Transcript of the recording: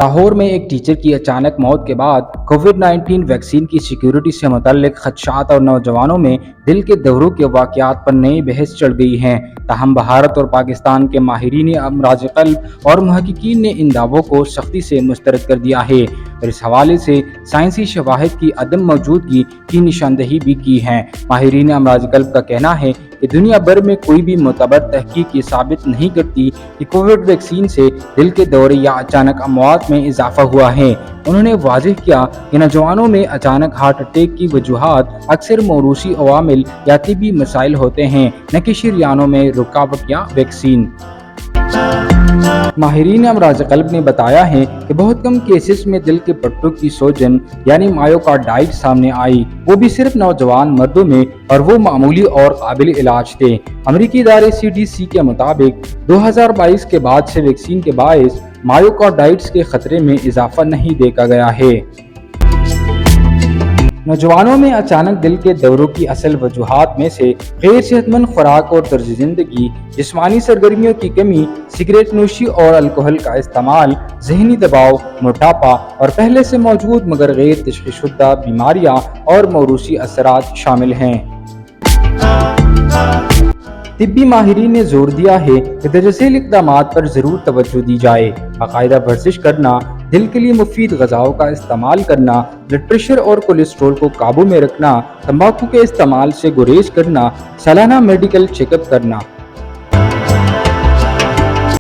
लाहौर में एक टीचर की अचानक मौत के बाद कोविड-19 वैक्सीन की सिक्योरिटी से मुतल्लिक खदशात और नौजवानों में दिल के दौरों के वाक़यात पर नई बहस चढ़ गई है। ताहम भारत और पाकिस्तान के माहिरीन अमराज क़ल्ब और मुहक्किकीन ने इन दावों को सख्ती से मुस्तरद कर दिया है और इस हवाले से साइंसी शवाहिद की अदम मौजूदगी की निशानदही भी की है। माहिरीन अमराज क़ल्ब का कहना है कि दुनिया भर में कोई भी मुतबर तहकीक ये साबित नहीं करती कि कोविड वैक्सीन से दिल के दौरे या अचानक अमवात में इजाफा हुआ है। उन्होंने वाज़ेह किया कि नौजवानों में अचानक हार्ट अटैक की वजूहात अक्सर मौरूसी अवामिल या तिबी मसाइल होते हैं, न कि शरियानों में रुकावट या वैक्सीन। माहिरीन अमराज क़ल्ब ने बताया है कि बहुत कम केसेस में दिल के पट्टों की सोजन यानी मायोकार्डाइटिस सामने आई, वो भी सिर्फ नौजवान मर्दों में, और वो मामूली और काबिल इलाज थे। अमरीकी इदारे CDC के मुताबिक 2022 के बाद से वैक्सीन के बायस मायोकार्डाइटिस के खतरे में इजाफा नहीं देखा गया है। नौजवानों में अचानक दिल के दौरों की असल वजूहात में से गैर सेहतमंद खुराक और तर्ज जिंदगी, जिस्मानी सरगर्मियों की कमी, सिगरेट नोशी और अल्कोहल का इस्तेमाल, जहनी दबाव, मोटापा और पहले से मौजूद मगर गैर तशख़ीसशुदा बीमारियां और मौरूसी असरात शामिल हैं। तिब्बी माहिरीन ने जोर दिया है कि दरअसल इक़दामात पर ज़रूर तवज्जो दी जाए। बाकायदा वर्जिश करना, दिल के लिए मुफीद ग़िज़ाओं का इस्तेमाल करना, ब्लड प्रेशर और कोलेस्ट्रॉल को काबू में रखना, तंबाकू के इस्तेमाल से गुरेज करना, सालाना मेडिकल चेकअप करना,